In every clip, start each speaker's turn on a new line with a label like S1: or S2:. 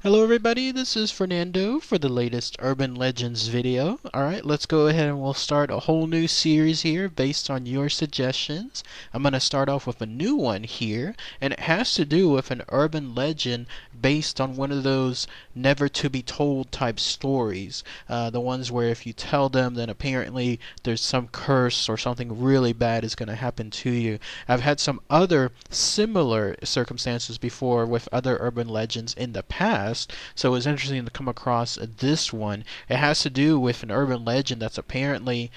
S1: Hello everybody, this is Fernando for the latest Urban Legends video. Alright, let's go ahead and we'll start a whole new series here based on your suggestions. I'm going to start off with a new one here, and it has to do with an urban legend based on one of those never to be told type stories. The ones where if you tell them, then apparently there's some curse or something really bad is going to happen to you. I've had some other similar circumstances before with other urban legends in the past, so it was interesting to come across this one. It has to do with an urban legend that's apparently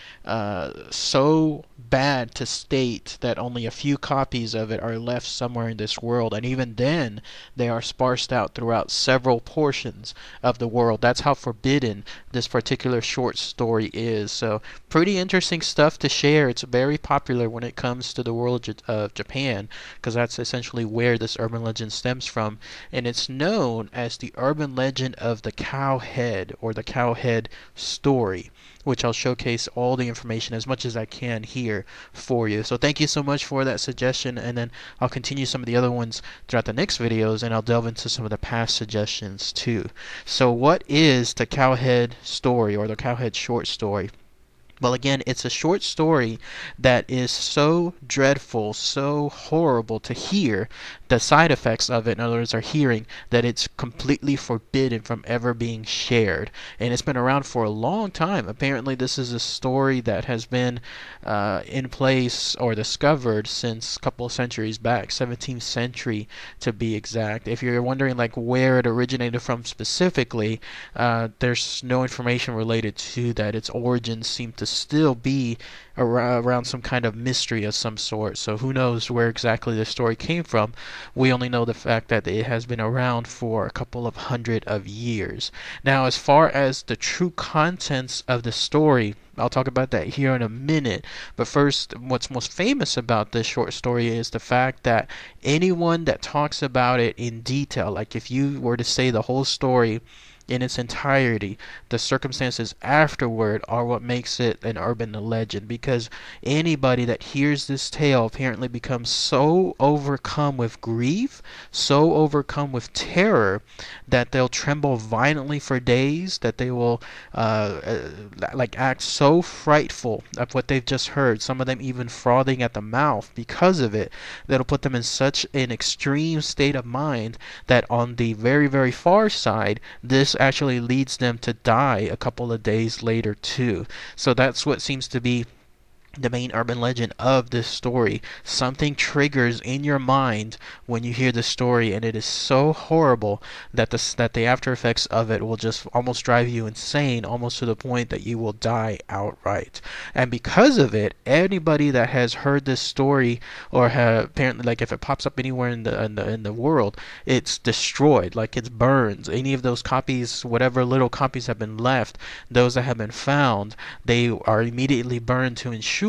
S1: so bad to state that only a few copies of it are left somewhere in this world, and even then they are sparsed out throughout several portions of the world. That's how forbidden this particular short story is. So pretty interesting stuff to share. It's very popular when it comes to the world of Japan, because that's essentially where this urban legend stems from, and it's known as the urban legend of the Cowhead, or the Cowhead story, which I'll showcase all the information as much as I can here for you. So thank you so much for that suggestion, and then I'll continue some of the other ones throughout the next videos, and I'll delve into some of the past suggestions too. So what is the Cowhead story, or the Cowhead short story? Well, again, it's a short story that is so dreadful, so horrible to hear the side effects of it, in other words, our hearing, that it's completely forbidden from ever being shared. And it's been around for a long time. Apparently, this is a story that has been in place or discovered since a couple of centuries back, 17th century to be exact. If you're wondering like where it originated from specifically, there's no information related to that. Its origins seem to still be around some kind of mystery of some sort. So who knows where exactly the story came from. We only know the fact that it has been around for a couple of hundred of years. Now, as far as the true contents of the story, I'll talk about that here in a minute. But first, what's most famous about this short story is the fact that anyone that talks about it in detail, like if you were to say the whole story in its entirety, the circumstances afterward are what makes it an urban legend, because anybody that hears this tale apparently becomes so overcome with grief, so overcome with terror, that they'll tremble violently for days, that they will like act so frightful of what they've just heard, some of them even frothing at the mouth because of it, that'll put them in such an extreme state of mind that on the very, very far side, this actually leads them to die a couple of days later too. So that's what seems to be the main urban legend of this story. Something triggers in your mind when you hear the story, and it is so horrible that the after effects of it will just almost drive you insane, almost to the point that you will die outright. And because of it, anybody that has heard this story, or apparently, like if it pops up anywhere in the world, it's destroyed, like it's burned. Any of those copies, whatever little copies have been left, those that have been found, they are immediately burned to ensure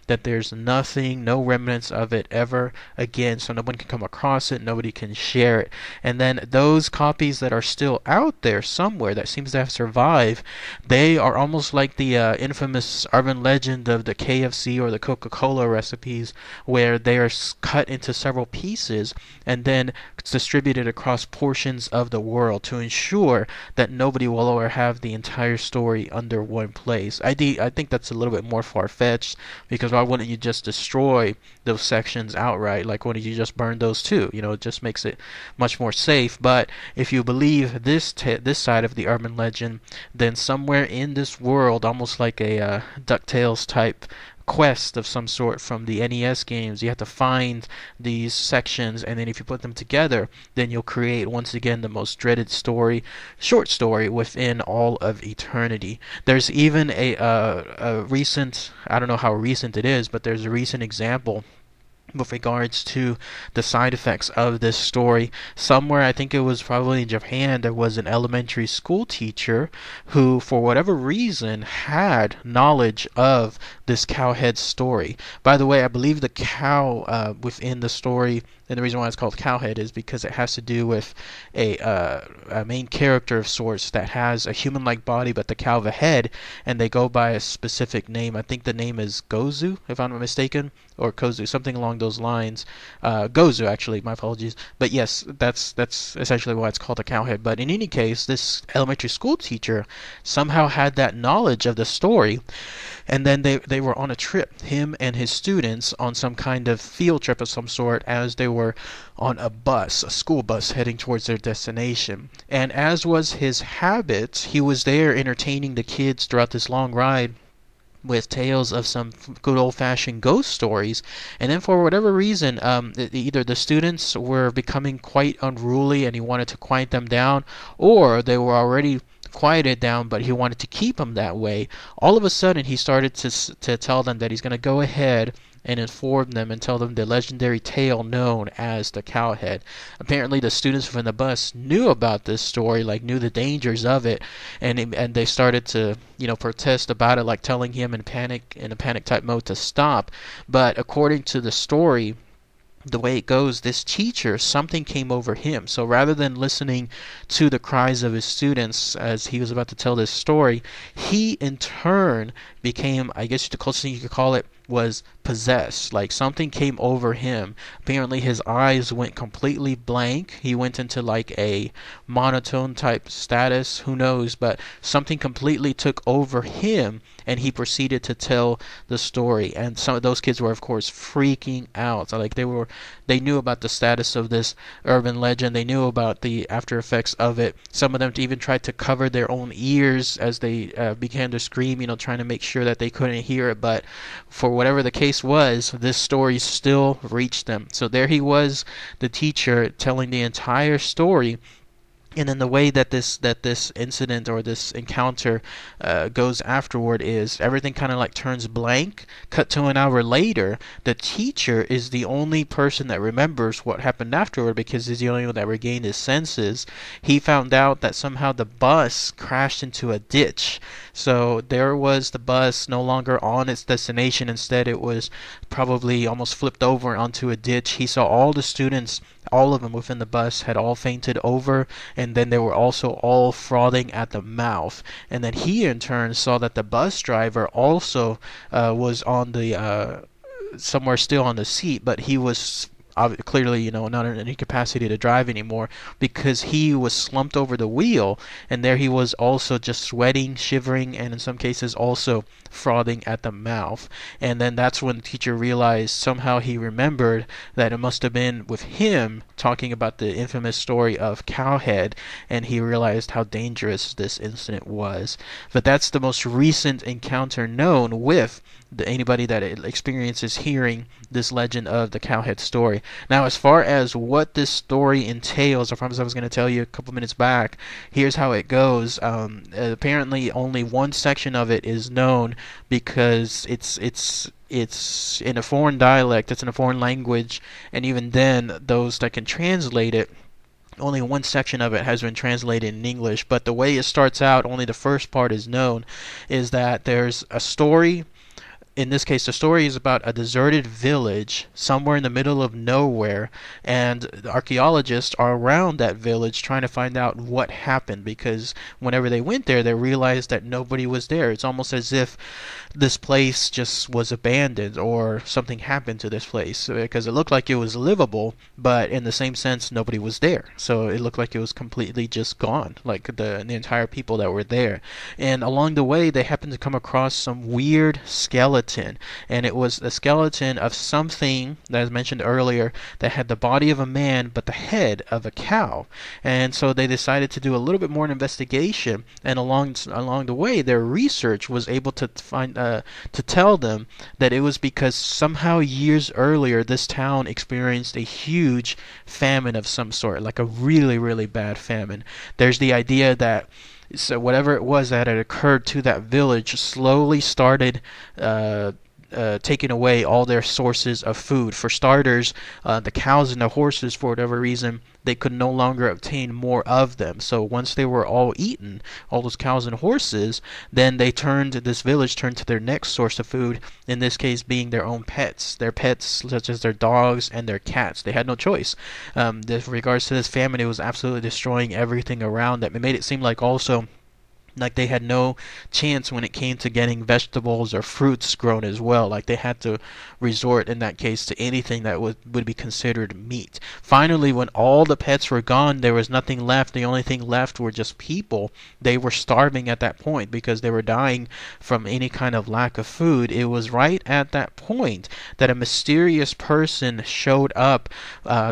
S1: that there's nothing, no remnants of it ever again, so no one can come across it, nobody can share it. And then those copies that are still out there somewhere that seems to have survived, they are almost like the infamous urban legend of the KFC or the Coca-Cola recipes, where they are cut into several pieces and then distributed across portions of the world to ensure that nobody will ever have the entire story under one place. I think that's a little bit more far-fetched, because why wouldn't you just destroy those sections outright? Like, why don't you just burn those too? You know, it just makes it much more safe. But if you believe this side of the urban legend, then somewhere in this world, almost like a DuckTales type quest of some sort from the NES games, you have to find these sections, and then if you put them together, then you'll create once again the most dreaded short story within all of eternity. There's even a recent, I don't know how recent it is, but there's a recent example with regards to the side effects of this story. Somewhere, I think it was probably in Japan, there was an elementary school teacher who, for whatever reason, had knowledge of this Cowhead story. By the way, I believe the cow within the story And the reason why it's called Cowhead is because it has to do with a main character of sorts that has a human-like body but the cow of a head, and they go by a specific name. I think the name is Gozu, if I'm not mistaken, or Kozu, something along those lines. Gozu, actually, my apologies. But yes, that's essentially why it's called a Cowhead. But in any case, this elementary school teacher somehow had that knowledge of the story, and then they were on a trip, him and his students, on some kind of field trip of some sort, as they were on a bus, a school bus, heading towards their destination. And as was his habit, he was there entertaining the kids throughout this long ride with tales of some good old-fashioned ghost stories. And then for whatever reason, either the students were becoming quite unruly and he wanted to quiet them down, or they were already quieted down but he wanted to keep them that way. All of a sudden he started to tell them that he's going to go ahead and inform them and tell them the legendary tale known as the Cowhead. Apparently the students from the bus knew about this story, like knew the dangers of it, and they started to, protest about it, like telling him in a panic type mode to stop. But according to the story, the way it goes, this teacher, something came over him. So rather than listening to the cries of his students as he was about to tell this story, he in turn became, I guess the closest thing you could call it, was possessed. Like something came over him. Apparently his eyes went completely blank. He went into like a monotone type status, who knows, but something completely took over him and he proceeded to tell the story. And some of those kids were of course freaking out. So like they knew about the status of this urban legend. They knew about the after effects of it. Some of them even tried to cover their own ears as they began to scream, trying to make sure that they couldn't hear it. But for whatever the case was, this story still reached them. So there he was, the teacher, telling the entire story. And then the way that this incident or this encounter goes afterward is everything kind of like turns blank. Cut to an hour later, the teacher is the only person that remembers what happened afterward because he's the only one that regained his senses. He found out that somehow the bus crashed into a ditch. So there was the bus no longer on its destination. Instead, it was probably almost flipped over onto a ditch. He saw all the students, all of them within the bus, had all fainted over, and then they were also all frothing at the mouth. And then he in turn saw that the bus driver also was on the somewhere still on the seat, but he was clearly, not in any capacity to drive anymore because he was slumped over the wheel, and there he was also just sweating, shivering, and in some cases also frothing at the mouth. And then that's when the teacher realized, somehow he remembered that it must have been with him talking about the infamous story of Cowhead, and he realized how dangerous this incident was. But that's the most recent encounter known with anybody that experiences hearing this legend of the Cowhead story. Now, as far as what this story entails, I promise I was going to tell you a couple minutes back, here's how it goes. Apparently only one section of it is known because it's in a foreign dialect, it's in a foreign language, and even then, those that can translate it, only one section of it has been translated in English. But the way it starts out, only the first part is known, is that there's a story. In this case, the story is about a deserted village somewhere in the middle of nowhere, and archaeologists are around that village trying to find out what happened, because whenever they went there, they realized that nobody was there. It's almost as if this place just was abandoned or something happened to this place, because it looked like it was livable, but in the same sense, nobody was there. So it looked like it was completely just gone, like the entire people that were there. And along the way, they happened to come across some weird skeleton, and it was a skeleton of something that I mentioned earlier that had the body of a man but the head of a cow. And so they decided to do a little bit more investigation, and along the way, their research was able to find to tell them that it was because somehow years earlier this town experienced a huge famine of some sort, like a really, really bad famine. There's the idea that whatever it was that had occurred to that village slowly started taken away all their sources of food. For starters, the cows and the horses, for whatever reason, they could no longer obtain more of them. So once they were all eaten, all those cows and horses, then this village turned to their next source of food, in this case being their own pets. Their pets, such as their dogs and their cats. They had no choice. With regards to this famine, it was absolutely destroying everything around them. It made it seem like also like they had no chance when it came to getting vegetables or fruits grown as well. Like they had to resort in that case to anything that would be considered meat. Finally, when all the pets were gone, there was nothing left. The only thing left were just people. They were starving at that point because they were dying from any kind of lack of food. It was right at that point that a mysterious person showed up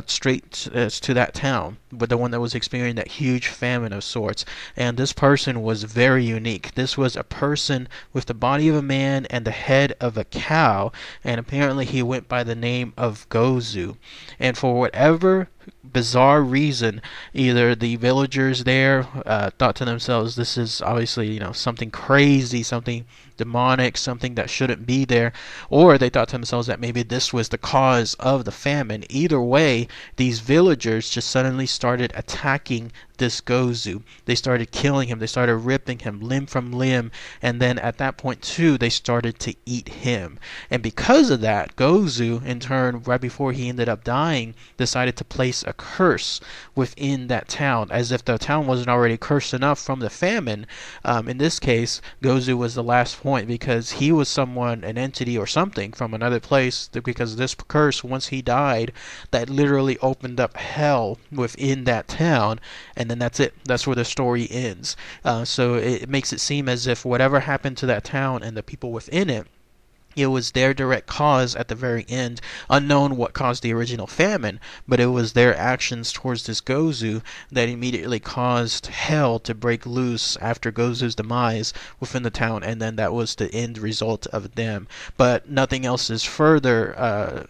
S1: straight to that town, but the one that was experiencing that huge famine of sorts. And this person was very unique. This was a person with the body of a man and the head of a cow, and apparently he went by the name of Gozu. And for whatever bizarre reason, either the villagers there thought to themselves, this is obviously, something crazy, something demonic, something that shouldn't be there, or they thought to themselves that maybe this was the cause of the famine. Either way, these villagers just suddenly started attacking this Gozu. They started killing him. They started ripping him limb from limb, and then at that point too, they started to eat him. And because of that, Gozu, in turn, right before he ended up dying, decided to place a curse within that town, as if the town wasn't already cursed enough from the famine. In this case, Gozu was the last point, because he was someone, an entity or something from another place, because this curse, once he died, that literally opened up hell within that town, and then that's it. That's where the story ends. So it makes it seem as if whatever happened to that town and the people within it, it was their direct cause at the very end. Unknown what caused the original famine, but it was their actions towards this Gozu that immediately caused hell to break loose after Gozu's demise within the town, and then that was the end result of them. But nothing else is further,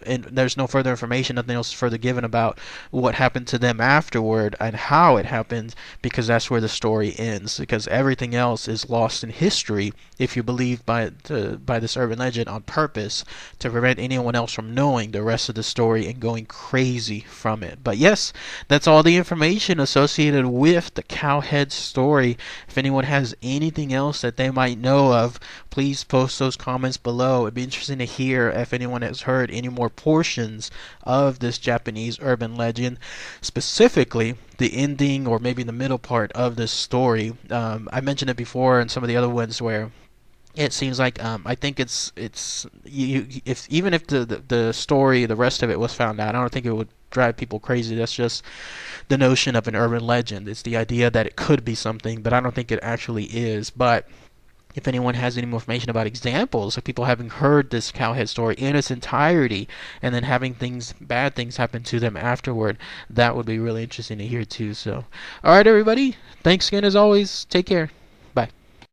S1: and there's no further information, nothing else is further given about what happened to them afterward and how it happened, because that's where the story ends. Because everything else is lost in history if you believe by this urban legend on purpose to prevent anyone else from knowing the rest of the story and going crazy from it. But yes, that's all the information associated with the Cowhead story. If anyone has anything else that they might know of, please post those comments below. It'd be interesting to hear if anyone has heard any more portions of this Japanese urban legend, specifically the ending or maybe the middle part of this story. I mentioned it before in some of the other ones where it seems like I think it's if even if the story, the rest of it was found out, I don't think it would drive people crazy. That's just the notion of an urban legend. It's the idea that it could be something, but I don't think it actually is. But if anyone has any more information about examples of people having heard this Cowhead story in its entirety and then having bad things happen to them afterward, that would be really interesting to hear too. So, alright everybody, thanks again as always. Take care.